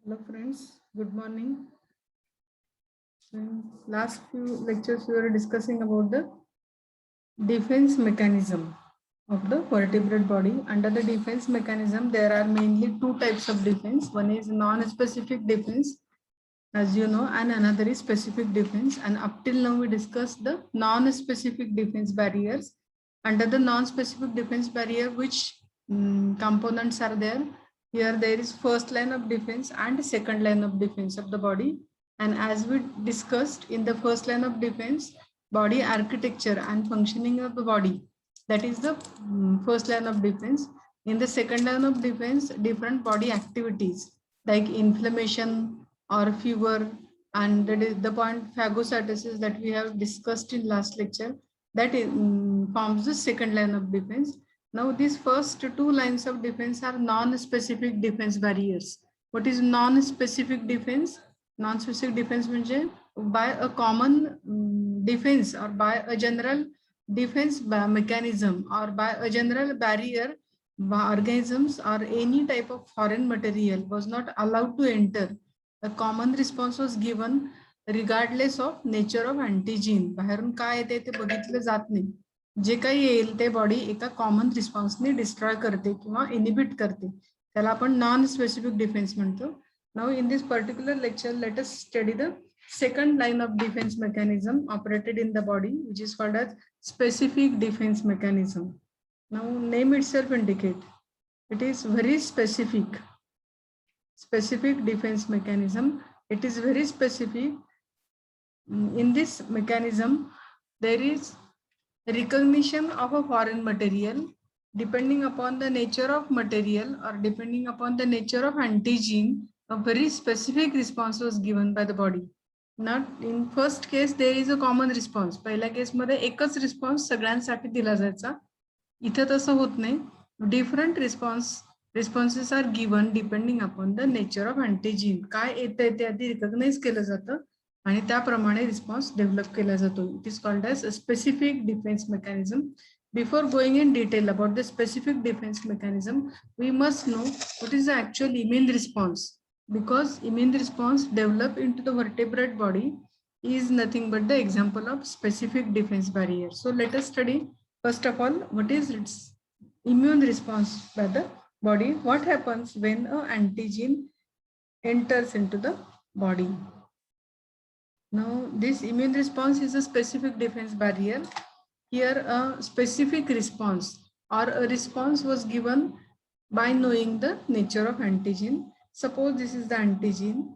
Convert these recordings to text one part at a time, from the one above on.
Hello friends, good morning. In last few lectures we were discussing about the defense mechanism of the vertebrate body. Under the defense mechanism there are mainly two types of defense. One is non-specific defense, as you know, and another is specific defense. And up till now we discussed the non-specific defense barriers. Under the non-specific defense barrier, which components are there? Here there is first line of defense and second line of defense of the body. And as we discussed in the first line of defense, body architecture and functioning of the body, that is the first line of defense. In the second line of defense, different body activities like inflammation or fever, and that is the point phagocytosis that we have discussed in last lecture, that forms the second line of defense. Now these first two lines of defense are non-specific defense barriers. What is non-specific defense? Non-specific defense means by a common defense or by a general defense mechanism or by a general barrier, organisms or any type of foreign material was not allowed to enter. A common response was given regardless of nature of antigen. बाहेरून काय येते ते बघितलं जात नाही. जे काही येईल ते बॉडी एका कॉमन रिस्पॉन्सने डिस्ट्रॉय करते किंवा इनिबिट करते. त्याला आपण नॉन स्पेसिफिक डिफेन्स म्हणतो. Now in this particular lecture, let us study the second line of defense mechanism operated in the body, which is called as specific defense mechanism. Now name itself indicate it is very specific defense mechanism. It is very specific. In this mechanism there is recognition of a foreign material. Depending upon the nature of material or depending upon the nature of antigen, a very specific response was given by the body. Not in first case there is a common response. पहिल्या केस मध्ये एकच response सगळ्यांसाठी दिला जायचा. इथे तसं होत नाही. Different responses are given depending upon the nature of antigen. काय येतंय ते आधी रिकॉग्नाइज केलं जातं आणि त्याप्रमाणे रिस्पॉन्स डेव्हलप केला जातो. It is called as specific defence mechanism. Before going in detail about the specific defense mechanism, we must know what is the actual immune response, because immune response developed into the vertebrate body is nothing but the example of specific defense barrier. So let us study first of all what is its immune response by the body. What happens when an antigen enters into the body? Now this immune response is a specific defense barrier. Here a specific response or a response was given by knowing the nature of antigen. Suppose this is the antigen.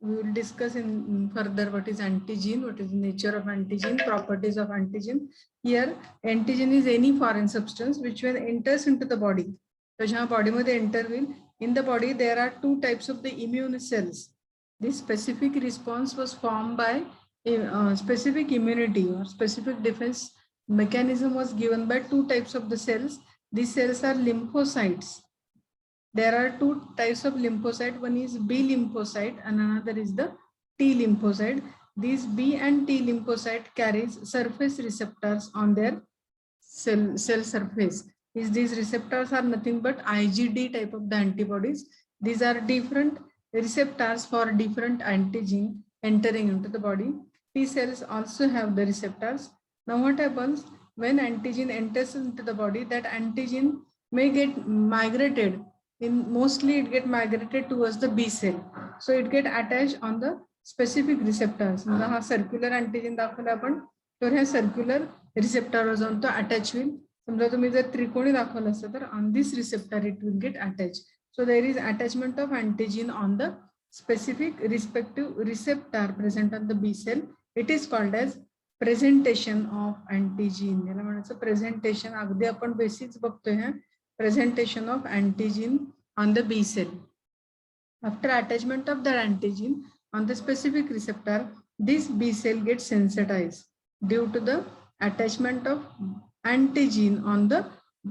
We will discuss in further what is antigen, what is the nature of antigen, properties of antigen. Here antigen is any foreign substance which when enters into the body. So जेव्हा body मध्ये enter will, in the body there are two types of the immune cells. This specific response was formed by specific immunity or specific defense mechanism was given by two types of the cells. These cells are lymphocytes. There are two types of lymphocyte. One is B lymphocyte and another is the T lymphocyte. These B and T lymphocyte carries surface receptors on their cell surface. These receptors are nothing but IgD type of the antibodies. These are different receptors for different antigen entering into the body. T cells also have the receptors. Now what happens when antigen enters into the body? That antigen may get migrated. Mostly it get migrated towards the B cell. So it get attached on the specific receptors. समजा हा circular antigen दाखवला आपण, तर ह्या circular receptor वर जाऊन तो attach होईल. समजा तुम्ही जर त्रिकोणी दाखवलं असतं तर on this receptor it will get attached. So there is attachment of antigen on the specific respective receptor present on the B cell. It is called as presentation of antigen. याला म्हणायचं presentation. अगदी आपण basics बघतोय ह्या presentation of antigen on the B cell. After attachment of that antigen on the specific receptor, this B cell gets sensitized due to the attachment of antigen on the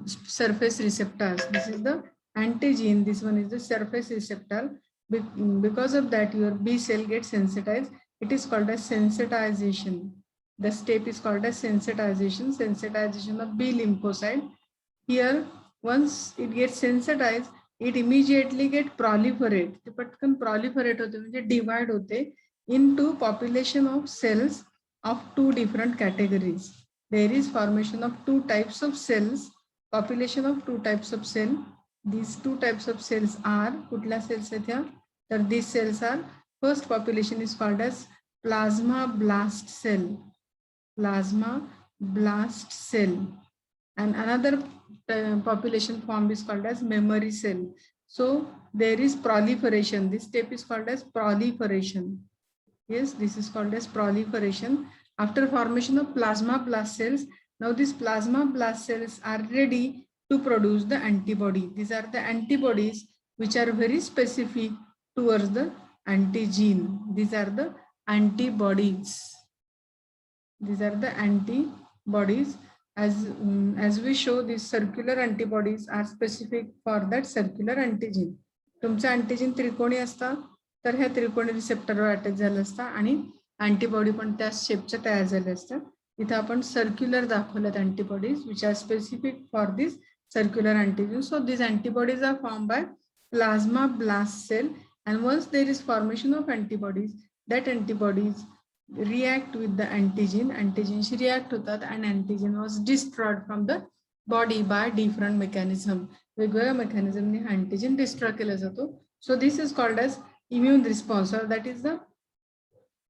surface receptors. This is the antigen, this one is the surface receptor. Because of that your B cell gets sensitized. It is called as sensitization. The step is called as sensitization of B lymphocyte. Here once it gets sensitized, it immediately get proliferate. ते पटकन proliferate होते म्हणजे divide होते into population of cells of two different categories. There is formation of two types of cells, population of two types of cell. These two types of cells are कुठल्या cells आहेत ह्या? तर these cells are, first population is called as plasma blast cell. Plasma blast cell. And another population form is called as memory cell. So there is proliferation. This step is called as proliferation. Yes, this is called as proliferation. After formation of plasma blast cells, now these plasma blast cells are ready to produce the antibody. These are the antibodies which are very specific towards the antigen. These are the antibodies. These are the antibodies. As we show, these circular antibodies are specific for that circular antigen. तुमचा antigen त्रिकोणी असता तर ह्या त्रिकोणी रिसेप्टरवर attach झालं असता आणि antibody पण त्या शेपच्या तयार झाल्या असतात. इथे आपण circular दाखवल्यात antibodies which are specific for this circular antigen. So these antibodies are formed by plasma blast cell, and once there is formation of antibodies, that antibodies react with the antigen. Antigens react होतात and antigen was destroyed from the body by different mechanism. वेगवेगळ्या mechanism ने antigen destroy केला जातो. So this is called as immune response, or that is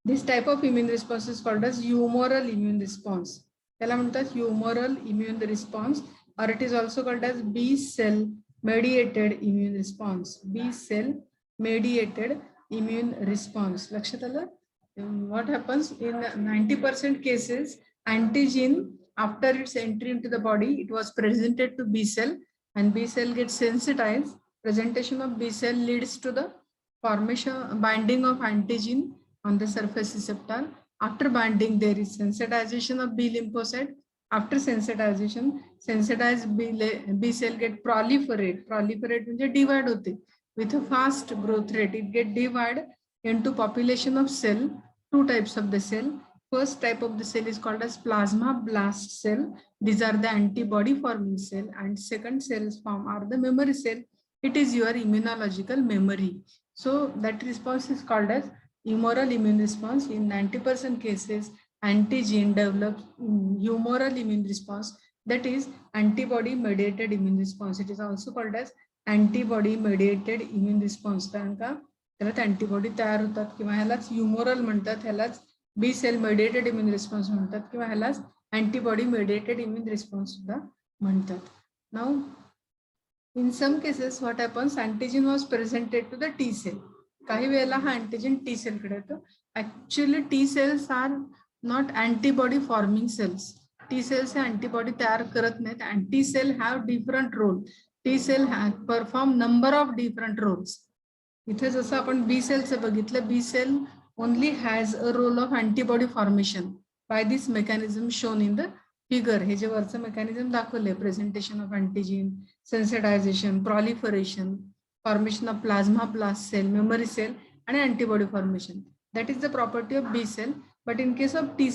this type of immune response is called as humoral immune response. त्याला म्हणतात humoral immune response, or it is also called as B cell mediated immune response. B cell mediated immune response. लक्षात आलं? What happens in 90% cases, antigen after its entry into the body, it was presented to B cell, and B cell gets sensitized. Presentation of B cell leads to the formation, binding of antigen on the surface receptor. After binding, there is sensitization of B lymphocyte. After sensitization, sensitized B cell get proliferate. Proliferate means divide होते. With a fast growth rate, it get divide into population of cell. Two types of the cell. First type of the cell is called as plasma blast cell. These are the antibody forming cell, and second cells form are the memory cell. It is your immunological memory. So that response is called as humoral immune response. In 90% cases, antigen develops humoral immune response, that is antibody mediated immune response. It is also called as antibody mediated immune response. कारण का त्याला antibody तयार होतात किंवा ह्यालाच humoral म्हणतात, ह्यालाच B cell mediated immune response म्हणतात किंवा ह्यालाच अँटीबॉडी मेडिएटेड इम्युन रिस्पॉन्स सुद्धा म्हणतात. Now in some cases what happens, antigen was presented to the T cell. काही वेळेला हा अँटीजन टी सेल कडे येतो. Actually T cells are not antibody forming cells. T cells हे अँटीबॉडी तयार करत नाहीत. And T cell have different role. T cell have perform number of different roles. इथे जसं आपण बी सेलचं बघितलं, B cell only has a role of antibody formation by this mechanism shown in the figure. हे जे वरचं mechanism दाखवलंय, presentation of antigen, sensitization, proliferation, formation of plasma blast cell, memory cell आणि antibody formation, that is the property of B cell. But in case of T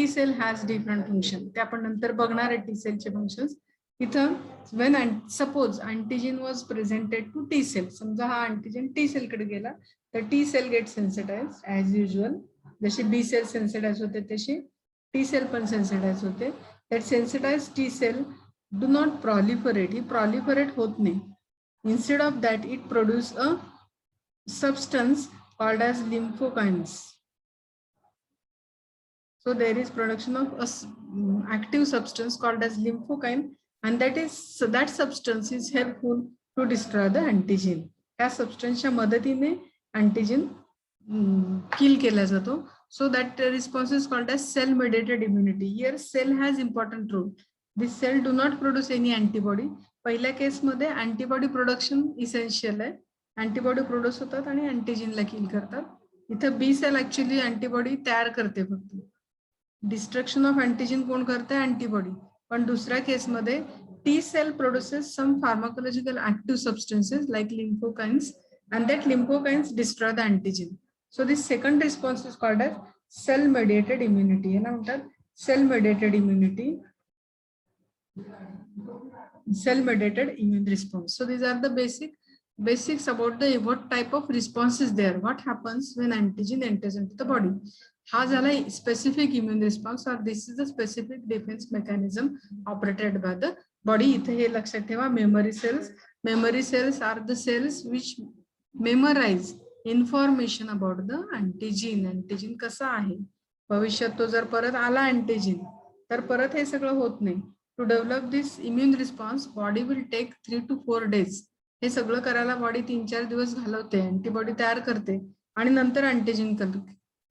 cell has different function. ते आपण नंतर बघणार आहे T सेलचे functions. इथं when suppose antigen was presented to T cell, समजा हा antigen T cell कडे गेला तर T cell gets sensitized as usual. जसे B cell sensitized होते तसे T cell पण sensitized होते. That sensitized T cell do not proliferate. He proliferate होत नाही. Instead of that, it produce a substance called as lymphokines. So there is production of a active substance called as lymphokine, and that substance is helpful to destroy the antigen. त्या सबस्टन्सच्या मदतीने antigen किल केला जातो. So that response is called as cell mediated immunity. Here cell has important role. This cell do not produce any antibody. पहिल्या केस मध्ये antibody production essential आहे. Antibody produce होतात आणि अँटीजनला किल करतात. इथं बी सेल ऍक्च्युअली अँटीबॉडी तयार करते फक्त. डिस्ट्रक्शन ऑफ अँटीजन कोण करते? अँटीबॉडी. पण दुसऱ्या केसमध्ये T cell produces some pharmacological active substances like lymphokines, and that lymphokines destroy the antigen. So this second response is called as cell mediated immunity. याला म्हणतात cell mediated immunity, cell mediated immune response. So these are the basic basics about the what type of response is there, what happens when antigen enters into the body. हा झाला specific immune response, or this is the specific defense mechanism operated by the body. इथे हे लक्षात ठेवा, memory cells. Memory cells are the cells which memorize information about the antigen. Antigen कसा आहे, भविष्यात तो जर परत आला antigen तर परत हे सगळं होत नाही. To develop this immune response, body will take 3 to 4 days. हे सगळं करायला बॉडी 3-4 दिवस घालवते, अँटीबॉडी तयार करते आणि नंतर अँटीजन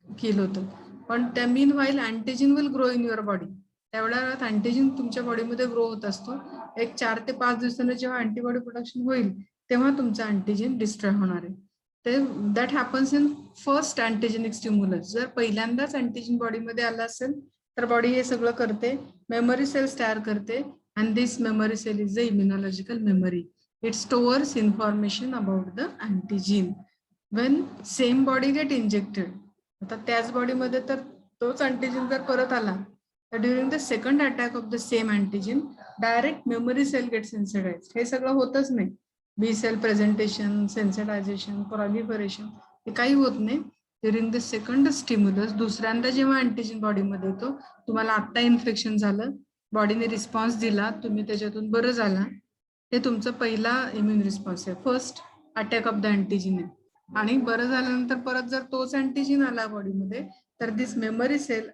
किल होतं. पण त्या meanwhile antigen will grow in your body. त्यावेळेला अँटीजन तुमच्या बॉडीमध्ये ग्रो होत असतो. एक 4 ते 5 दिवसांनी जेव्हा अँटीबॉडी प्रोडक्शन होईल तेव्हा तुमचं अँटीजन डिस्ट्रॉय होणार आहे. ते that happens in first antigenic stimulus. जर पहिल्यांदाच अँटीजन बॉडीमध्ये आला असेल तर बॉडी हे सगळं करते, मेमरी सेल्स तयार करते, and this memory cell is the immunological memory. It stores information about the antigen. When same body get injected, आता त्याच बॉडी मध्ये तर तोच अँटीजन जर परत आला तर during the second attack of the same antigen direct memory cell get sensitize. हे सगळं होतच नाही. B cell presentation, sensitization, proliferation हे काही होत नाही. ड्युरिंग द सेकंड स्टिम्युलस, दुसऱ्यांदा जेव्हा अँटीजन बॉडीमध्ये येतो, तुम्हाला आता इन्फेक्शन झालं, बॉडीने रिस्पॉन्स दिला, तुम्ही त्याच्यातून बरं झाला, हे तुमचा पहिला इम्युन रिस्पॉन्स आहे, first attack of the antigen आहे. आणि बरं झाल्यानंतर परत जर तोच अँटीजन आला बॉडीमध्ये तर this memory cell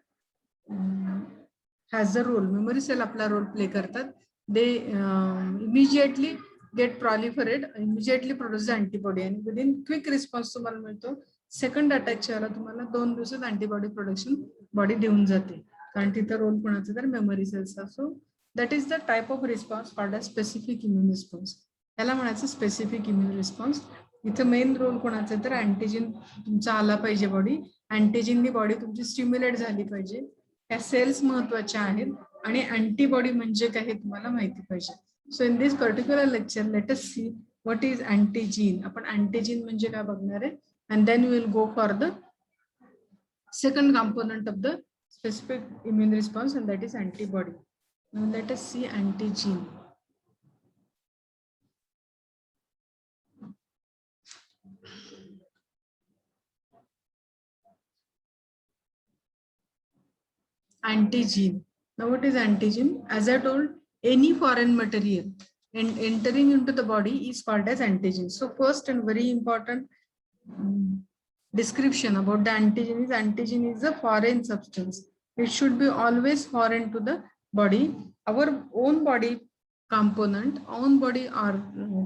has a role. Memory cell आपला रोल प्ले करतात. They immediately get proliferate, immediately produce the antibody, आणि विदिन क्विक रिस्पॉन्स तुम्हाला मिळतो. सेकंड अटॅकच्या वेळेला तुम्हाला 2 दिवसात अँटीबॉडी प्रोडक्शन बॉडी देऊन जाते, कारण तिथं रोल कोणाचा तर मेमरी सेल्सचा. So that is the type of response called as specific immune response. त्याला म्हणायचं स्पेसिफिक इम्युन रिस्पॉन्स. इथं मेन रोल कोणाचा तर अँटीजन तुमचा आला पाहिजे बॉडी, अँटीजननी बॉडी तुमची स्टिम्युलेट झाली पाहिजे, त्या सेल्स महत्वाच्या आहेत, आणि अँटीबॉडी म्हणजे काय हे तुम्हाला माहिती पाहिजे. So in this particular lecture let us see what is antigen. आपण अँटीजीन म्हणजे काय बघणार आहे, and then we will go for the second component of the specific immune response, and that is antibody. Now let us see antigen. Antigen. Now what is antigen? As I told, any foreign material entering into the body is called as antigen. So first and very important description about the antigen is a foreign substance. It should be always foreign to the body. Our own body component, own body or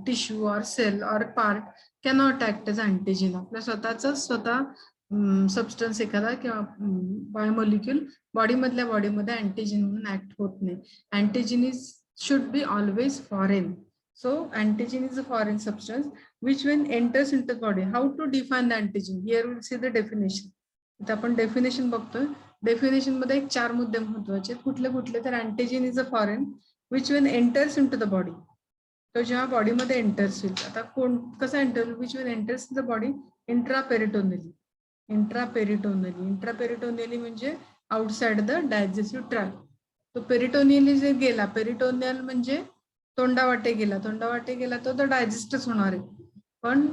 tissue or cell or part cannot act as antigen. आपल्या स्वतः substance एखादा किंवा biomolecule body मधल्या बॉडीमध्ये antigen म्हणून act होत नाही. Antigen is should be always foreign. So antigen is a foreign substance which when enters into the body. How to define the antigen? Here we'll see the definition. इथे आपण definition बघतोय. Definition मध्ये एक 4 मुद्दे महत्वाचे आहेत. कुठले कुठले तर antigen is a foreign which when enters into the body. तो जेव्हा बॉडीमध्ये एंटर्स होईल, आता कोण कसा enter, which when enters in the body intraperitoneally. Intraperitoneally म्हणजे आउटसाइड द डायजेस्टिव्ह ट्रॅक्ट. तो पेरिटोनियली जे गेला, पेरिटोनियल म्हणजे तोंडावाटे गेला तर तो डायजेस्टच होणार आहे. पण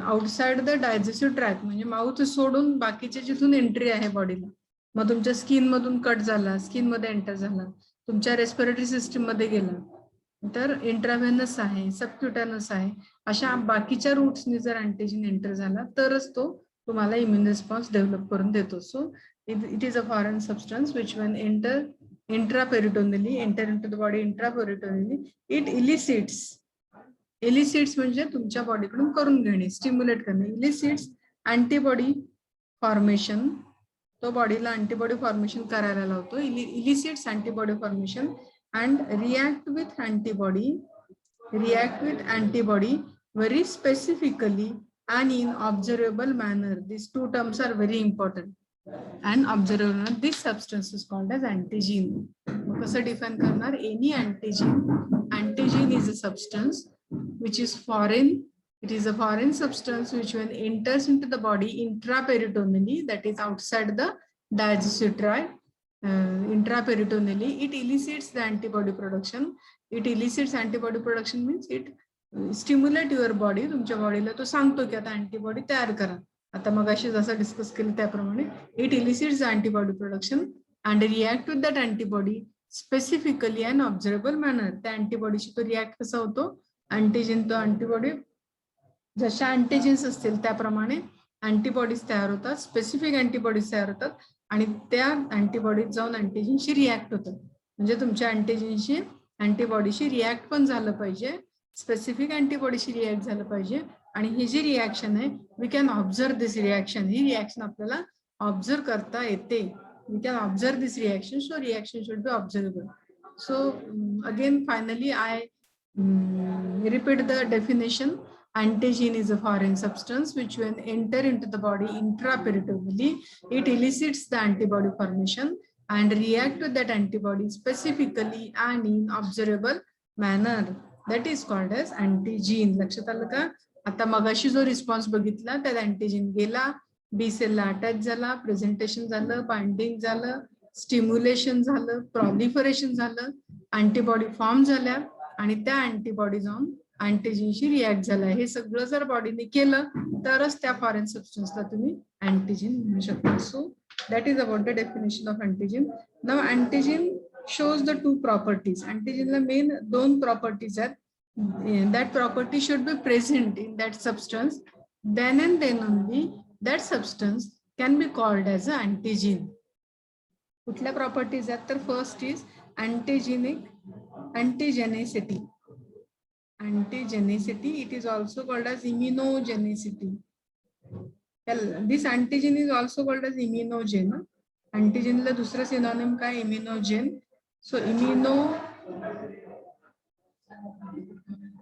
आउटसाइड द डायजेस्टिव्ह ट्रॅक म्हणजे माउथ सोडून बाकीचे जिथून एंट्री आहे बॉडीला, मग तुमच्या स्किन मधून कट झाला, स्किन मध्ये एंटर झाला, तुमच्या रेस्पिरेटरी सिस्टीम मध्ये गेला तर इंट्राव्हेनस आहे, सबक्युटॅनस आहे, अशा बाकीच्या रूट्सनी जर अँटीजन एंटर झाला तरच तो तुम्हाला इम्युन रिस्पॉन्स डेव्हलप करून देतो. So it is a foreign substance which when enter intraperitoneally, enter into the body intraperitoneally, it elicits म्हणजे तुमच्या बॉडीकडून करून घेणे, स्टिम्युलेट करणे. इलिसिट्स अँटीबॉडी फॉर्मेशन, तो बॉडीला अँटीबॉडी फॉर्मेशन करायला लावतो. Elicits antibody formation and react with antibody very specifically and in observable manner. These 2 terms are very important. And observable, this substance is called as antigen. कसं define करणार? Any antigen is a substance which is foreign. It is a foreign substance which when enters into the body intraperitonially, that is outside the digestive tract, intraperitonially, it elicits the antibody production. It elicits antibody production means it stimulate your body, तुमच्या बॉडीला तो सांगतो की आता antibody तयार करा. आता मग अशी जसं डिस्कस केलं त्याप्रमाणे it elicits antibody production and react with that antibody specifically and observable manner. त्या अँटीबॉडीशी तो रिॲक्ट कसा होतो, अँटीजेन तो अँटीबॉडी जशा अँटीजेन्स असतील त्याप्रमाणे अँटीबॉडीज तयार होतात, स्पेसिफिक अँटीबॉडीज तयार होतात आणि त्या अँटीबॉडीज जाऊन अँटीजेनशी रिॲक्ट होतात. म्हणजे तुमच्या अँटीजेनशी अँटीबॉडीशी रिॲक्ट पण झालं पाहिजे, स्पेसिफिक अँटीबॉडीशी रिॲक्ट झालं पाहिजे आणि ही जी रिॲक्शन आहे we can observe this reaction. ही रिॲक्शन आपल्याला ऑब्झर्व करता येते. We can observe this reaction, so reaction should be observable. So again finally I repeat the definition. Antigen is a foreign substance which when enter into the body intraoperatively, it elicits the antibody formation and react with that antibody specifically and in observable manner. That is called as antigen. लक्षात आलं का? आता मगाशी जो response बघितला त्यात antigen गेला, बी सेलला attach झाला, प्रेझेंटेशन झालं, बाइंडिंग झालं, स्टिम्युलेशन झालं, प्रॉलिफरेशन झालं, अँटीबॉडी फॉर्म झाल्या आणि त्या अँटीबॉडी जाऊन अँटीजेनशी रिॲक्ट झाला. हे सगळं जर बॉडीने केलं तरच त्या फॉरेन सबस्टन्सला तुम्ही अँटीजेन म्हणू शकता. So that is about the definition of antigen. Now antigen shows the two properties. अँटीजेनला मेन दोन प्रॉपर्टीज आहेत. that property should be present in that substance, then and then only that substance can be called as an antigen. कुठल्या properties आहेत तर first is antigenicity. Antigenicity, it is also called as immunogenicity. This antigen is also called as immunogen. Antigen ला दुसरा synonym काय, immunogen. So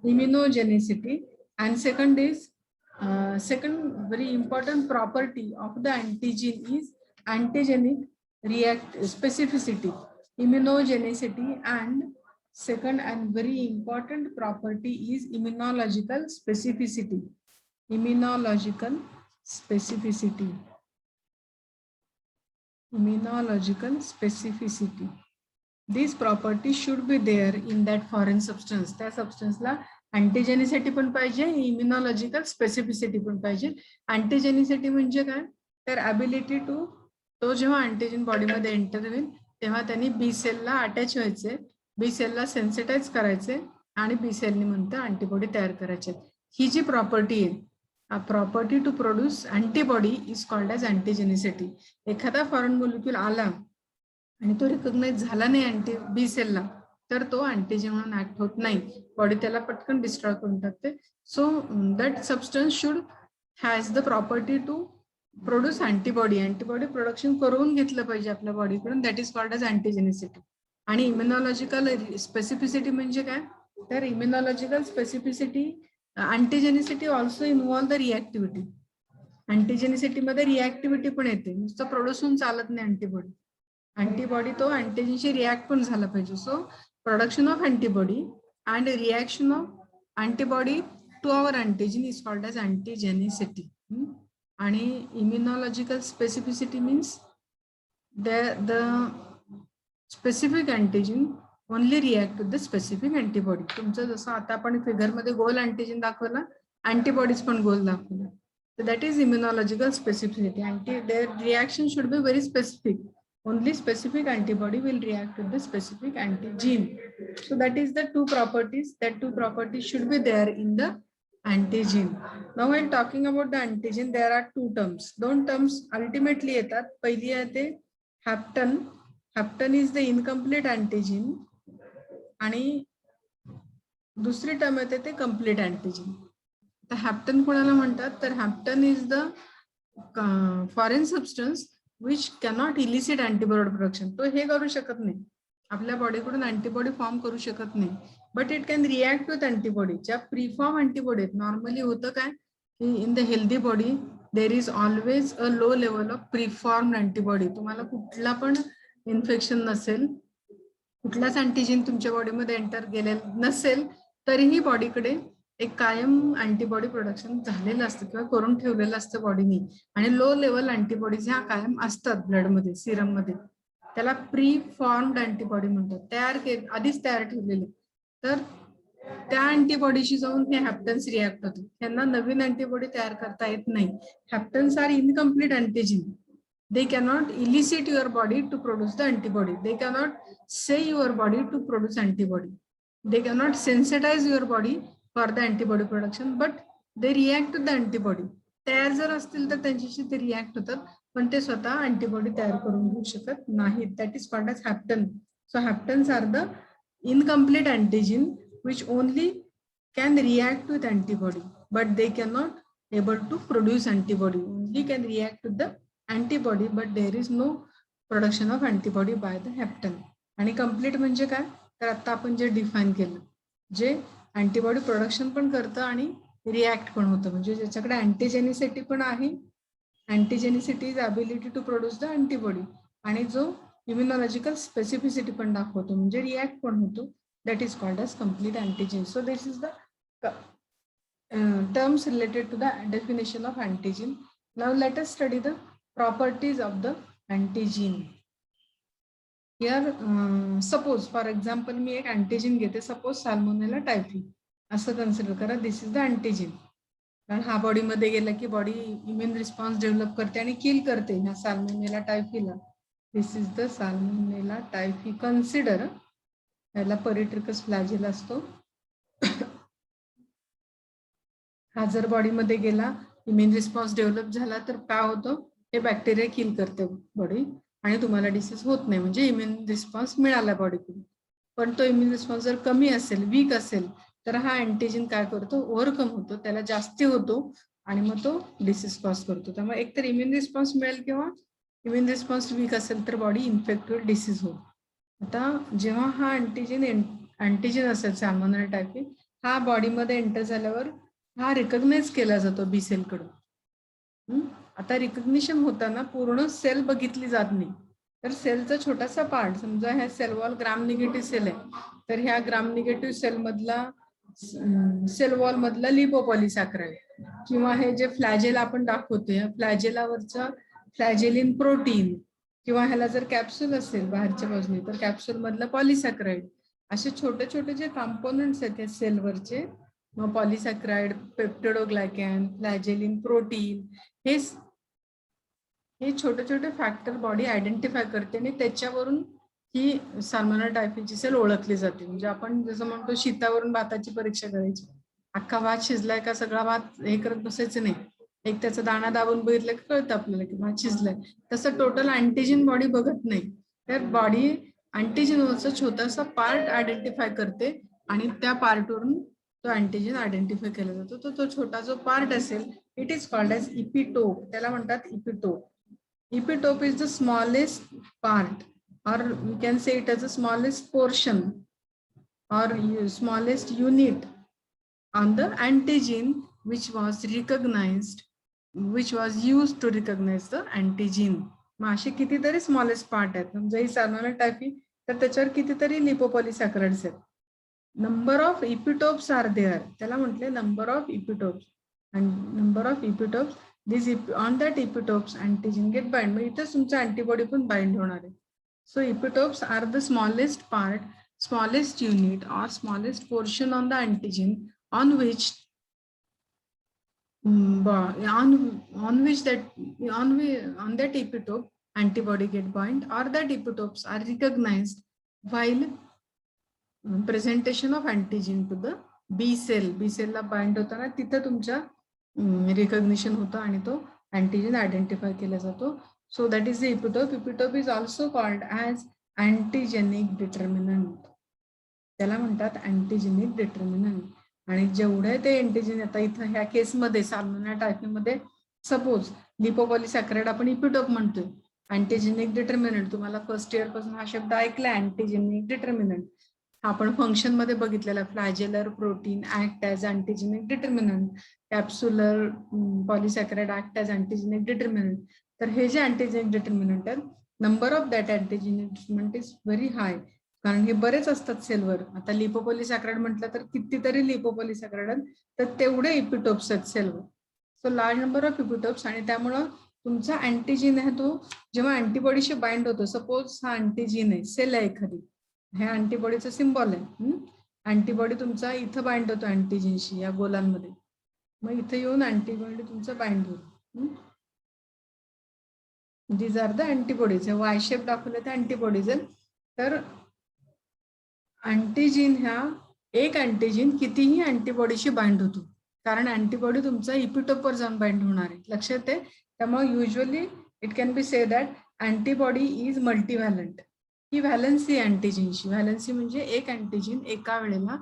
immunogenicity. And second is second very important property of the antigen is antigenic react specificity, immunogenicity, and second and very important property is immunological specificity. Immunological specificity. Immunological specificity. These properties should be there in that foreign substance. त्या सबस्टन्सला अँटीजेनिसिटी पण पाहिजे, immunological specificity पण पाहिजे. अँटीजेनिसिटी म्हणजे काय तर ability to, तो जेव्हा अँटीजेन बॉडीमध्ये एंटर होईल तेव्हा त्यांनी बी सेलला अटॅच व्हायचे, बी सेलला सेन्सिटाईज करायचे आणि बी सेलनी म्हणतं अँटीबॉडी तयार करायचे. ही जी प्रॉपर्टी आहे, property to produce antibody is called as antigenicity. एखादा फॉरेन मॉलिक्यूल आला आणि तो रिकॉग्नाइज झाला नाही अँटी बी सेलला तर तो अँटीजेन म्हणून ऍक्ट होत नाही, बॉडी त्याला पटकन डिस्ट्रॉय करून टाकते. So that substance should has the property to produce antibody. Antibody production करून घेतलं पाहिजे आपल्या बॉडीकडून, that is called as antigenicity. आणि इम्युनॉलॉजिकल स्पेसिफिसिटी म्हणजे काय तर immunological specificity, antigenicity also involve the reactivity. Antigenicity मध्ये रिॲक्टिव्हिटी पण येते, नुसतं प्रोड्यूस होऊन चालत नाही अँटीबॉडी. अँटीबॉडी तो अँटीजेनशी रिॲक्ट पण झाला पाहिजे. So production of antibody and reaction of antibody to our antigen is called as antigenicity. आणि immunological specificity means the specific antigen only react with the specific antibody. तुमचं जसं आता आपण फिगरमध्ये गोल अँटीजेन दाखवला, अँटीबॉडीज पण गोल दाखवला. So that is immunological specificity. Their reaction should be very specific. Only specific antibody will react with the specific antigen. So that is the two properties. That two properties should be there in the antigen. Now while talking about the antigen, there are two terms. दोन terms ultimately येतात. पहिली आहे ते hapten. Hapten is the incomplete antigen. आणि दुसरी term येते ते complete antigen. तर हॅप्टन कोणाला म्हणतात तर hapten is the foreign substance which cannot elicit antibody production. तो हे करू शकत नाही, आपल्या बॉडीकडून अँटीबॉडी फॉर्म करू शकत नाही, but it can react with antibody. ज्या प्रीफॉर्म अँटीबॉडी नॉर्मली होतं काय की in the healthy body there is always a low level of preform antibody. तुम्हाला कुठला पण इन्फेक्शन नसेल, कुठलाच अँटीजेन तुमच्या बॉडीमध्ये एंटर गेलेलं नसेल तरीही बॉडीकडे एक कायम अँटीबॉडी प्रोडक्शन झालेलं असतं किंवा करून ठेवलेलं असतं बॉडीने. आणि लो लेवल अँटीबॉडीज ह्या कायम असतात ब्लडमध्ये, सिरममध्ये. त्याला प्री फॉर्म्ड अँटीबॉडी म्हणतात, आधीच तयार ठेवलेले. तर त्या अँटीबॉडीशी जाऊन हे हॅप्टन्स रिॲक्ट होतात. त्यांना नवीन अँटीबॉडी तयार करता येत नाही. Haptens are incomplete antigen. They cannot elicit your body to produce the antibody. They cannot say your body to produce antibody. They cannot sensitize your body for the antibody production, but they react to the antibody. तयार जर असतील तर त्यांच्याशी ते react होतात, पण ते स्वतः अँटीबॉडी तयार करून घेऊ शकत नाहीत. That is called as hapten. So haptens are the incomplete antigen which only can react with antibody, but they cannot able to produce antibody. Only can react to the antibody, but there is no production of antibody by the hapten. आणि complete म्हणजे काय, तर आता आपण जे define केलं, जे antibody production पण करतं आणि रिॲक्ट पण होतं, म्हणजे ज्याच्याकडे अँटीजेनिसिटी पण आहे. Antigenicity is ability to produce the antibody, आणि जो इम्युनॉलॉजिकल स्पेसिफिसिटी पण दाखवतो, म्हणजे रिॲक्ट पण होतो. That is called as complete antigen. So this is the terms related to the definition of antigen. Now let us study the properties of the antigen. Here suppose for example मी एक antigen घेते, suppose salmonella typhi असं consider करा. दिस is the antigen. कारण हा body मध्ये गेला की body immune response develop करते आणि किल करते ह्या साल्मोनेला टायफीला. This is the salmonella typhi. Consider याला परिट्रिकस फ्लॅजेला असतो. हा जर बॉडीमध्ये गेला, इम्युन रिस्पॉन्स डेव्हलप झाला तर काय होतं, हे बॅक्टेरिया किल करते बॉडी आणि तुम्हाला डिसीज होत नाही, म्हणजे इम्युन रिस्पॉन्स मिळाला बॉडीकडून. पण तो इम्युन रिस्पॉन्स जर कमी असेल, वीक असेल, तर हा अँटीजन काय करतो, ओव्हरकम होतो, त्याला जास्ती होतो आणि मग तो डिसीज कॉज करतो. त्यामुळे एकतर इम्युन रिस्पॉन्स मिळेल किंवा इम्युन रिस्पॉन्स वीक असेल तर बॉडी इन्फेक्ट होईल, डिसीज होईल. आता जेव्हा हा अँटीजन असेल सॅल्मोनेला टायफी, हा बॉडीमध्ये एंटर झाल्यावर हा रिकग्नाइज केला जातो बी सेल कडून. आता रिकग्निशन होताना पूर्ण सेल बघितली जात नाही, तर सेलचा छोटासा पार्ट, समजा ह्या सेल वॉल ग्राम निगेटिव्ह सेल आहे, तर ह्या ग्राम निगेटिव्ह सेल मधला सेल वॉल मधला लिपोपॉलिसॅकराइड किंवा हे जे फ्लॅजेला आपण दाखवतोय, फ्लॅजेलावरचा फ्लॅजेलिन प्रोटीन किंवा ह्याला जर कॅप्सूल असेल बाहेरच्या बाजूने तर कॅप्सूल मधलं पॉलिसॅक्राइड, असे छोटे छोटे जे कंपोनेंट्स आहेत त्या सेलवरचे, मग पॉलिसॅक्राइड, पेप्टिडोग्लायकॅन, फ्लॅजेलिन प्रोटीन, हे छोटे छोटे फॅक्टर बॉडी आयडेंटिफाय करते आणि त्याच्यावरून ही साल्मोनेला टायफीची सेल ओळखली जाते. म्हणजे आपण जसं म्हणतो शीतावरून भाताची परीक्षा करायची, अख्खा भात शिजलाय का सगळा भात हे करत बसायचं नाही, एक त्याचा दाणा दाबून बघितलं की कळतं आपल्याला की भात शिजलाय. तसं टोटल अँटीजन बॉडी बघत नाही, तर बॉडी अँटीजनवरचा छोटासा पार्ट आयडेंटिफाय करते आणि त्या पार्टवरून तो अँटीजन आयडेंटिफाय केला जातो. तो छोटा जो पार्ट असेल, इट इज कॉल्ड एज इपिटोप. त्याला म्हणतात इपिटोप. Epitope is the smallest part, or we can say it as the smallest portion or smallest unit on the antigen which was recognized, which was used to recognize the antigen. मग असे कितीतरी smallest part आहेत. समजा ही salmonella typhi, तर त्याच्यावर कितीतरी lipopolysaccharides आहेत. Number of epitopes are there, त्याला म्हटले number of epitopes. and number of epitopes, these on that epitopes antigen get bind. मग इथेच तुमचा अँटीबॉडी पण बाइंड होणार आहे. So epitopes are the smallest part, smallest unit or smallest portion on the antigen on which on that epitope antibody get bind, or that epitopes are recognized while presentation of antigen to the B cell. B cell ला bind होताना तिथे तुमच्या recognition होतं आणि तो antigen identify केला जातो. So that is the epitope. Epitope is also called as antigenic determinant. त्याला म्हणतात अँटीजेनिक डिटर्मिनंट. आणि जेवढे ते अँटीजन, आता इथं ह्या केसमध्ये साल्मोनेला टायफीमध्ये सपोज लिपोपॉलिसॅकराइड आपण इपिटोप म्हणतोय. अँटीजेनिक डिटर्मिनंट तुम्हाला फर्स्ट इयर पासून हा शब्द ऐकला, अँटीजेनिक डिटर्मिनंट. आपण फंक्शन मध्ये बघितलेला, flagellar protein act as antigenic determinant, capsular polysaccharide act as antigenic determinant. तर हे जे अँटीजेनिक डिटर्मिनंट आहेत, number of that antigenic determinant is very high, कारण हे बरेच असतात सेलवर. आता लिपोपॉलिसॅकराइड म्हटलं तर कितीतरी लिपोपॉलिसॅकराइड आहेत, तर तेवढे इपिटोप्स आहेत सेलवर. So large number of epitopes. आणि त्यामुळं तुमचा अँटीजीन आहे तो जेव्हा अँटीबॉडीशी बाइंड होतो, सपोज हा अँटीजीन आहे, सेल आहे एखादी, हे अँटीबॉडीचं सिम्बॉल आहे, अँटीबॉडी तुमचा इथं बाइंड होतो अँटीजेनशी या गोलांमध्ये, मग इथे येऊन अँटीबॉडी तुमचा बाइंड होतो. These are the antibodies. Y shape दाखवलं ते अँटीबॉडीज आहेत. तर अँटीजीन ह्या एक अँटीजीन कितीही अँटीबॉडीशी बाइंड होतो, कारण अँटीबॉडी तुमचा इपिटोपवर जाऊन बाइंड होणार आहे, लक्षात आहे. त्यामुळे usually it can be say that antibody is multivalent. ही व्हॅलन्सी अँटीजीनशी, व्हॅलन्सी म्हणजे एक अँटीजीन एका वेळेला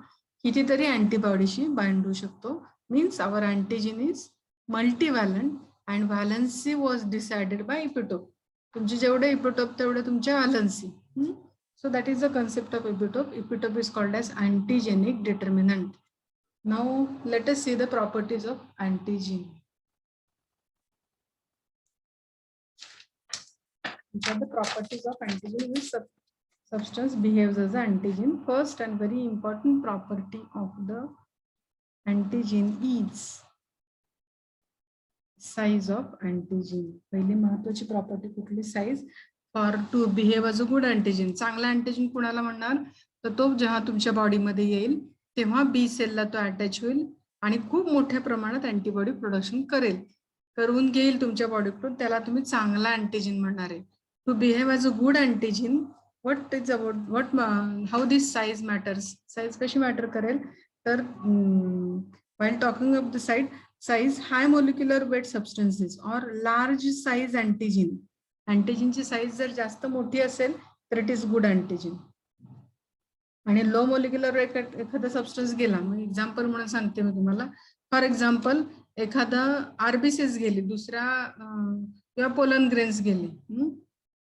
कितीतरी अँटीबॉडीशी बाइंड होऊ शकतो. Means our antigen is multivalent and valency was decided by epitope. तुमचे जेवढे इपिटोप तेवढे तुमच्या valency. So that is the concept of epitope. Epitope is called as antigenic determinant. Now let us see the properties of antigen. These are the properties of antigen. Which substance behaves as an antigen? First and very important property of the antigen is size of antigen. पहिली महत्त्वाची property कुठली? Size. For to behave as a good antigen. चांगला antigen कुणाला म्हणणार, तर तो जेव्हा तुमच्या बॉडीमध्ये येईल तेव्हा बी सेलला तो अटॅच होईल आणि खूप मोठ्या प्रमाणात अँटीबॉडी प्रोडक्शन करून घेईल तुमच्या बॉडीकडून, त्याला तुम्ही चांगला अँटीजन म्हणणार आहे. To behave as a good antigen, what is about how this size matters. Size कशी मॅटर करेल, तर while talking of the size, high molecular weight substances or large size antigen. अँटीजनची साईज जर जास्त मोठी असेल तर इट इज गुड अँटीजन. आणि लो मोलिक्युलर एखादा सबस्टन्स गेला, मग एक्झाम्पल म्हणून सांगते मी तुम्हाला. फॉर एक्झाम्पल एखादा आरबीसीस गेली, दुसऱ्या किंवा पोलन ग्रेन्स गेले,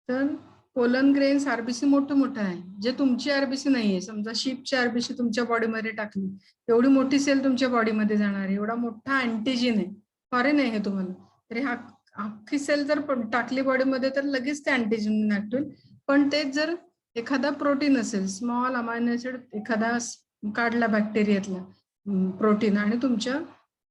तर पोलन ग्रेन्स आरबीसी मोठं आहे, जे तुमची आरबीसी नाहीये. समजा शीपची आरबीसी तुमच्या बॉडीमध्ये टाकली, एवढी मोठी सेल तुमच्या बॉडीमध्ये जाणार आहे, एवढा मोठा अँटीजन आहे, फॉरेन आहे हे तुम्हाला. तरी हा अख्खी सेल जर टाकली बॉडीमध्ये तर लगेच ते अँटीजन ऍक्ट होईल. पण तेच जर एखादा प्रोटीन असेल, स्मॉल अमायनो ऍसिड एखादा काढला बॅक्टेरियातला प्रोटीन आणि तुमच्या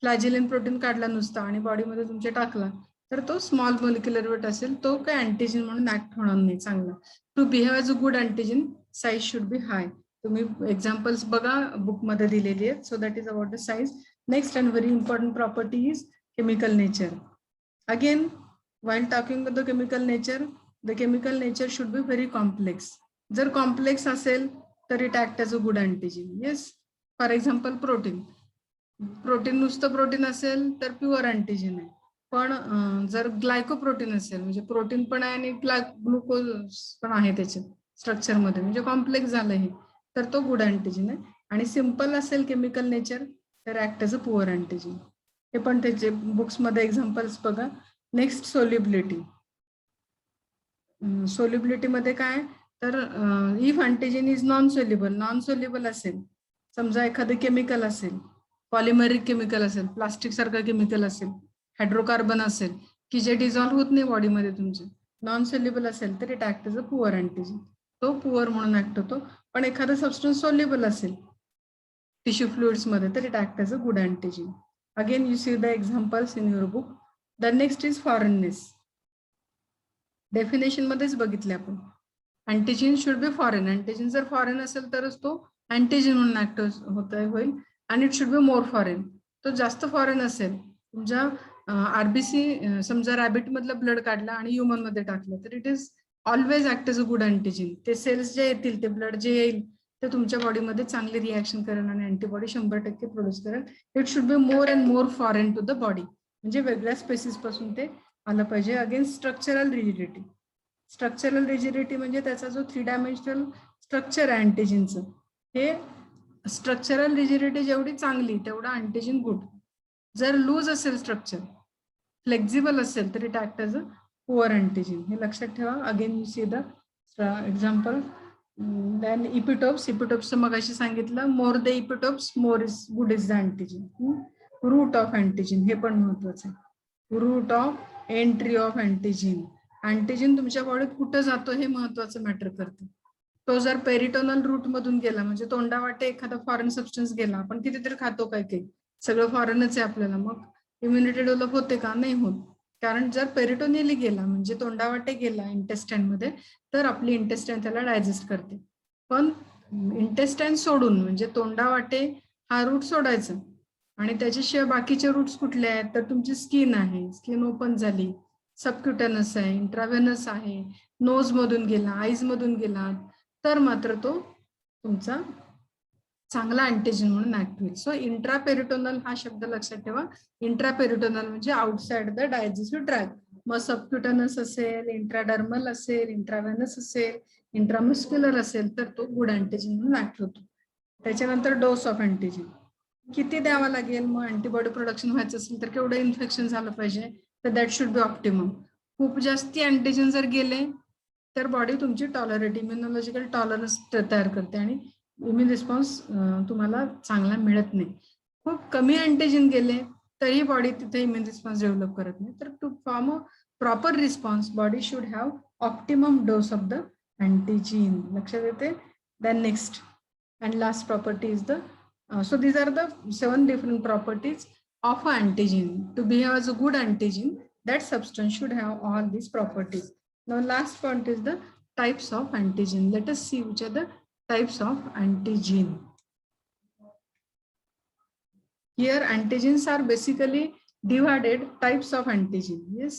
फ्लॅजिलिन प्रोटीन काढला नुसता आणि बॉडीमध्ये तुमच्या टाकला, तर तो स्मॉल मोलिक्युलर वेट असेल, तो काय अँटीजन म्हणून ऍक्ट होणार नाही चांगला. To behave as a good antigen size should be high. तुम्ही एक्झाम्पल्स बघा बुकमध्ये दिलेली आहेत. So that is about the size. Next and very important property is chemical nature. Again, while talking about the chemical nature should be very complex. जर complex असेल तर it act as a good antigen. Yes, for example protein नुसतं protein असेल तर pure antigen आहे. पण जर glycoprotein असेल, म्हणजे प्रोटीन पण आहे आणि ग्लुकोज पण आहे त्याच्या स्ट्रक्चर मध्ये, म्हणजे कॉम्प्लेक्स झालं हे, तर तो गुड अँटीजन आहे. आणि सिम्पल असेल केमिकल नेचर तर act as a poor antigen. हे पण त्याचे बुक्स मध्ये एक्झाम्पल्स बघा. Next solubility. सोल्युबिलिटी मध्ये काय, तर if antigen is non soluble असेल, समजा एखादं केमिकल असेल, पॉलिमरिक केमिकल असेल, प्लास्टिक सारखं केमिकल असेल, हायड्रोकार्बन असेल, की जे डिझॉल्व्ह होत नाही बॉडीमध्ये तुमचे, नॉन सोल्युबल असेल तर it act as a poor antigen. तो पुअर म्हणून ऍक्ट होतो. पण एखादा सबस्टन्स सोल्युबल असेल टिश्यू फ्लुइड्स मध्ये तर it act as a good antigen. Again, you see the examples in your book. The next is foreignness. Definition मध्येच बघितले आपण. Antigen should be foreign. Antigen जर फॉरेन असेल तरच तो अँटीजन म्हणून ऍक्ट होईल. आणि it should be more foreign. तो जास्त फॉरेन असेल, तुमच्या आरबीसी समजा रॅबिट मधलं ब्लड काढला आणि ह्युमन मध्ये टाकलं, तर it is always act as a good antigen. ते सेल्स जे येतील, ते ब्लड जे येईल ते तुमच्या बॉडीमध्ये चांगली रिॲक्शन करेल आणि अँटीबॉडी 100% प्रोड्यूस करेल. It should be more and more foreign to the body. म्हणजे वेगळ्या स्पेसिस पासून ते आलं पाहिजे. Again structural rigidity. Structural rigidity म्हणजे त्याचा जो 3 डायमेन्शनल स्ट्रक्चर आहे अँटीजनचं, हे स्ट्रक्चरल रिजिडिटी जेवढी चांगली तेवढा अँटीजन गुड. जर लूज असेल स्ट्रक्चर, फ्लेक्झिबल असेल तर it act as a poor antigen. हे लक्षात ठेवा. Again you see the example. Then इपिटोप्सचं मग अशी सांगितलं, more the epitopes more is good is the antigen. Route of antigen हे पण महत्वाचं आहे. Route of entry of antigen. Antigen तुमच्या बॉडीत कुठं जातो हे महत्वाचं मॅटर करतं. तो जर पेरिटोनल रूट मधून गेला, म्हणजे तोंडावाटे एखादा फॉरेन सबस्टन्स गेला, आपण कितीतरी खातो काही सगळं फॉरेनच आहे आपल्याला, मग इम्युनिटी डेव्हलप होते का? नाही होत. कारण जर पेरिटोनियली गेला म्हणजे तोंडावाटे गेला इंटेस्टाईन मध्ये, तर आपली इंटेस्टाईन त्याला डायजेस्ट करते. पण इंटेस्टाईन सोडून म्हणजे तोंडावाटे हा रूट सोडायचा आणि त्याच्याशिवाय बाकीचे रूट्स कुठले आहेत तर तुमची स्किन आहे, स्किन ओपन झाली, सबक्युटनस आहे, इंट्राव्हेनस आहे, नोज मधून गेला, आईज मधून गेला तर मात्र तो तुमचा चांगला अँटीजन म्हणून ऍक्ट होईल. सो इंट्रापेरिटोनल हा शब्द लक्षात ठेवा. इंट्रापेरिटोनल म्हणजे आउटसाइड द डायजेस्टिव्ह ट्रॅक. मग सबक्युटनस असेल, इंट्राडर्मल असेल, इंट्राव्हेनस असेल, इंट्रामस्क्युलर असेल तर तो गुड अँटीजन म्हणून ऍक्ट होतो. त्याच्यानंतर डोस ऑफ अँटीजन किती द्यावा लागेल. मग अँटीबॉडी प्रोडक्शन व्हायचं असेल तर केवढं इन्फेक्शन झालं पाहिजे तर दॅट शुड बी ऑप्टिमम. खूप जास्ती अँटीजन जर गेले तर बॉडी तुमची टॉलरेट इम्युनॉलॉजिकल टॉलरन्स तयार करते आणि इम्युन रिस्पॉन्स तुम्हाला चांगला मिळत नाही. खूप कमी अँटीजन गेले तरी बॉडी तिथे इम्युन रिस्पॉन्स डेव्हलप करत नाही. तर to form a proper response body should have optimum dose of the antigen. लक्षात येते. Then next and last property is the so these are the 7 different properties of an antigen. To behave as a good antigen, that substance should have all these properties. Now last point is the types of antigen. Let us see which are the types of antigen. Here antigens are basically divided types of antigen. Yes,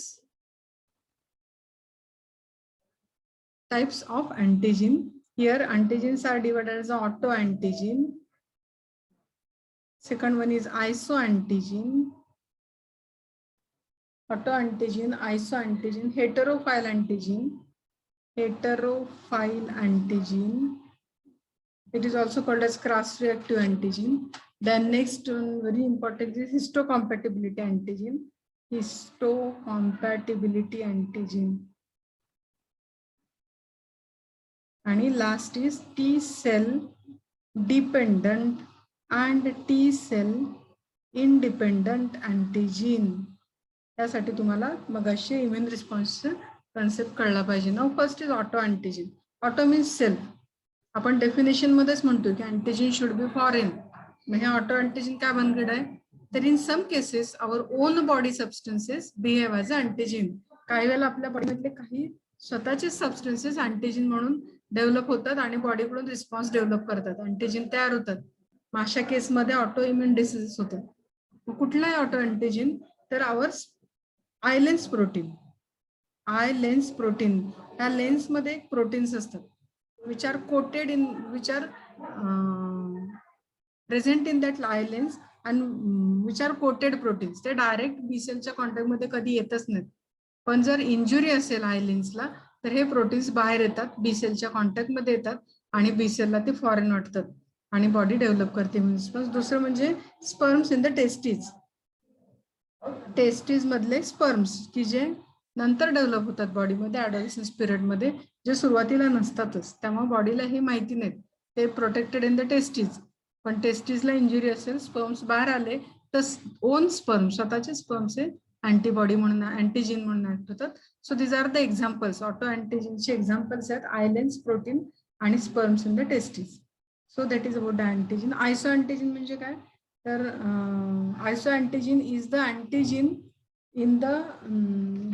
types of antigen. Here antigens are divided as autoantigen. Second one is isoantigen, autoantigen, isoantigen, heterophile antigen, heterophile antigen. It is also called as cross-reactive antigen. Then next one very important is histocompatibility antigen. Histocompatibility antigen. And last is T cell dependent and T cell independent antigen. त्यासाठी तुम्हाला मगाशी immune response concept कळला पाहिजे. Now first is auto antigen. Auto means self. आपण definition मध्येच म्हणतो की antigen should be foreign. म्हणजे ऑटो अँटीजन काय बनगड आहे तर in some cases our own body substances behave as a antigen. काही वेळेला आपल्या बॉडीमधले काही स्वतःचे सबस्टन्सेस अँटीजन म्हणून डेव्हलप होतात आणि बॉडीकडून रिस्पॉन्स डेव्हलप करतात, अँटीजन तयार होतात. अशा केसमध्ये ऑटो इम्युन डिसीजेस होतात. कुठला आहे ऑटो अँटीजन तर our eye lens protein. Eye lens protein या लेन्स मध्ये प्रोटीन्स असतात which are coated in which are present in that eye lens and which are coated proteins. ते डायरेक्ट बी सेलच्या contact मध्ये कधी येतच नाहीत. पण जर इंजुरी असेल आय लेन्सला तर हे प्रोटीन्स बाहेर येतात, बी सेलच्या कॉन्टॅक्ट मध्ये येतात आणि बी सेलला ते फॉरेन वाटतात आणि बॉडी डेव्हलप करते. दुसरं म्हणजे sperms in the testes. Testes मधले स्पर्म्स की जे नंतर डेव्हलप होतात बॉडीमध्ये ऍडोलेसन्स पिरियड मध्ये, जे सुरुवातीला नसतातच. त्यामुळे बॉडीला हे माहिती नाही, ते प्रोटेक्टेड इन द टेस्टीज. पण टेस्टीजला इंजुरी असेल, स्पर्म्स बाहेर आले तर ओन स्पर्म स्वतःचे स्पर्म्स हे अँटीबॉडी म्हणून अँटीजीन म्हणून ऍक्ट होतात. So these are the examples. Auto अँटीजीनचे एक्झाम्पल्स आहेत आयलेन्स प्रोटीन आणि sperms in the testes. So that is about the antigen. Iso antigen म्हणजे काय तर isoantigen is the antigen in the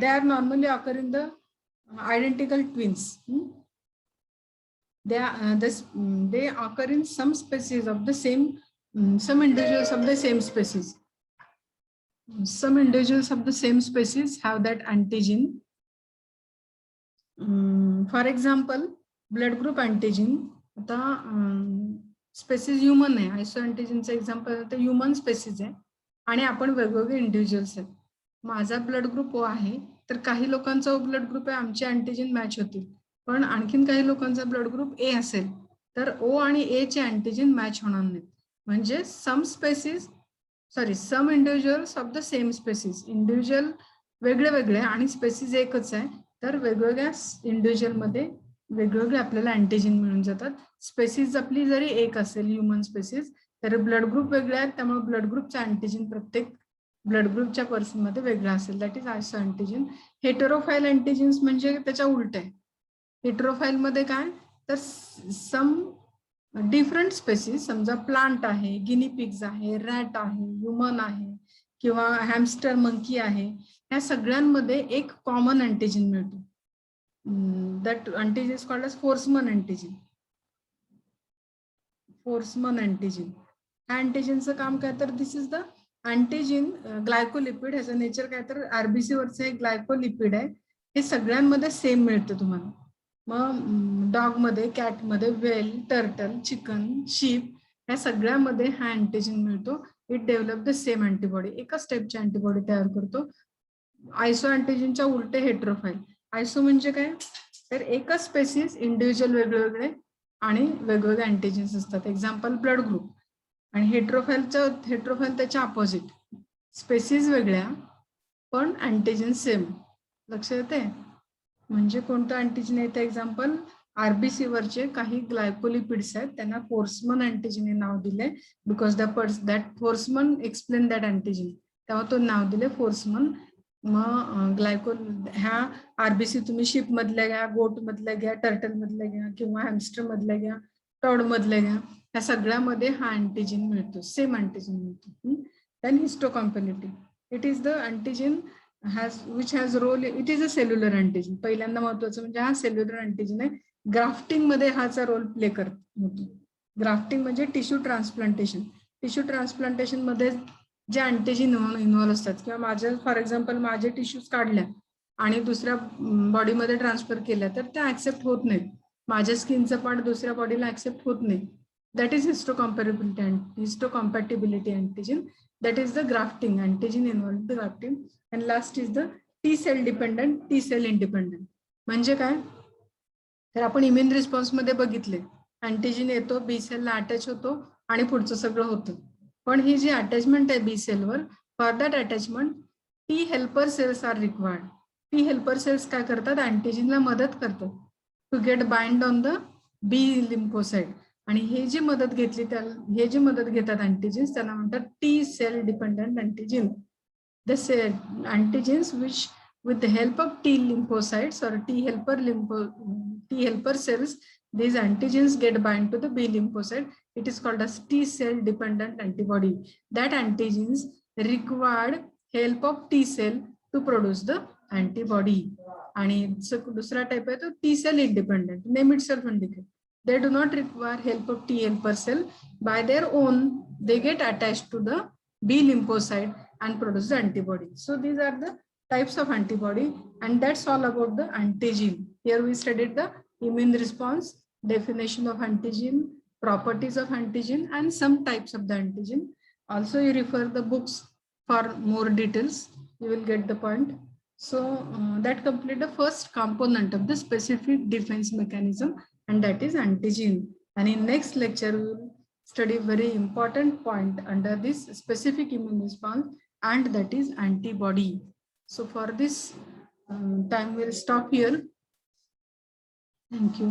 they are normally occur in the identical twins. They occur in some species of the same some individuals of the same species. Some individuals of the same species have that antigen. For example, blood group antigen. आता spaces human आहे. आयसो अँटीजनचं example तर human spaces आहे आणि आपण वेगवेगळे individuals आहेत. माझा blood group O आहे तर काही लोकांचा ब्लड ग्रुप आहे, आमचे अँटीजन मॅच होतील. पण आणखीन काही लोकांचा ब्लड ग्रुप ए असेल तर ओ आणि ए चे अँटीजन मॅच होणार नाहीत. म्हणजे some individuals of the same species. Individual वेगळे वेगळे आणि स्पेसिस एकच आहे तर वेगवेगळ्या इंडिव्हिज्युअल मध्ये वेगवेगळे आपल्याला अँटीजन मिळून जातात. स्पेसिस आपली जरी एक असेल ह्युमन स्पेसिस तर ब्लड ग्रुप वेगळे आहेत, त्यामुळे ब्लड ग्रुपचा अँटीजन प्रत्येक ब्लड ग्रुपच्या पर्सन मध्ये वेगळा असेल. That is iso antigen. Heterophile antigens म्हणजे त्याच्या उलट आहे. हेटेरोफाईल मध्ये काय तर सम डिफरंट स्पेसिस, समजा प्लांट आहे, गिनी पिग्स आहे, रॅट आहे, ह्युमन आहे किंवा हॅमस्टर मंकी आहे, ह्या सगळ्यांमध्ये एक कॉमन अँटीजन मिळतो. that antigen is called as Forssman antigen. Forssman antigen. ह्या अँटीजेनचं काम काय तर this is the antigen glycolipid. ह्याचं नेचर काय तर आरबीसी वरचं एक ग्लायकोलिपिड आहे. हे सगळ्यांमध्ये सेम मिळतं तुम्हाला. मग डॉगमध्ये, कॅटमध्ये, वेल, टर्टल, चिकन, शीप या सगळ्यामध्ये हा अँटीजेन मिळतो. It develop the same antibody. एकाच टाईपची अँटीबॉडी तयार करतो. आयसो अँटीजेनच्या उलटे हेट्रोफाईल. आयसो म्हणजे काय तर एकच स्पेसिस इंडिव्हिज्युअल वेगवेगळे आणि वेगवेगळे अँटीजेन्स असतात. Example blood group. आणि हेट्रोफाईल त्याच्या अपोजिट. स्पेसिस वेगळ्या पण अँटीजेन सेम. लक्ष येते. म्हणजे कोणतं अँटीजेन येतं एक्झाम्पल आरबीसी वरचे काही ग्लायकोलिपिड्स आहेत त्यांना फोर्समन अँटीजेन हे नाव दिले because that Forssman explain that antigen. तेव्हा तो नाव दिले फोर्समन. मग ह्या आरबीसी तुम्ही शिप मधल्या घ्या, गोट मधल्या घ्या, टर्टल मधल्या घ्या किंवा हॅमस्टर मधल्या घ्या, टॉड मधल्या घ्या, ह्या सगळ्यामध्ये हा अँटीजेन मिळतो. सेम अँटीजेन मिळतो. Then histocompatibility. It is the antigen which has role. It is a cellular antigen. पहिल्यांदा महत्वाचं म्हणजे हा सेल्युलर अँटीजेन आहे. ग्राफ्टिंग मध्ये हाचा रोल प्ले करतो. ग्राफ्टिंग म्हणजे टिश्यू ट्रान्सप्लांटेशन. टिश्यू ट्रान्सप्लांटेशन मध्ये जे अँटीजेन इन्व्हॉल्व असतात किंवा माझ्या फॉर एक्झाम्पल माझे टिश्यूज काढल्या आणि दुसऱ्या बॉडीमध्ये ट्रान्सफर केल्या तर त्या ऍक्सेप्ट होत नाहीत. माझ्या स्किनचा पार्ट दुसऱ्या बॉडीला ऍक्सेप्ट होत नाही. That is histocompatibility antigen. That is the grafting antigen involved in the grafting. And last is the T cell dependent, T cell independent. म्हणजे काय तर आपण इम्युन रिस्पॉन्स मध्ये बघितले अँटीजेन येतो, बी सेलला अटॅच होतो आणि पुढचं सगळं होतं. पण ही जी अटॅचमेंट आहे बी सेलवर, for that attachment T helper cells are required. T helper cells काय करतात अँटीजेनला मदत करतात to get bind on the B lymphocyte. आणि हे जी मदत घेतली हे जी मदत घेतात अँटीजेन्स त्याला म्हणतात T cell dependent antigen. The antigens which with the help of T lymphocytes or T helper cells, these antigens get bind to the B lymphocyte. It is called as T cell dependent antibody. That antigens required help of T cell to produce the antibody. आणि दुसरा type आहे तो T cell independent. Name itself indicate. They do not require help of T helper cell. By their own, they get attached to the B lymphocyte and produce the antibody. So these are the types of antibody, and that's all about the antigen. Here we studied the immune response, definition of antigen, properties of antigen, and some types of the antigen. Also, you refer the books for more details. You will get the point. So that complete the first component of the specific defense mechanism, and that is antigen. And in next lecture, we will study very important point under this specific immune response, and that is antibody. So for this time, we'll stop here. Thank you.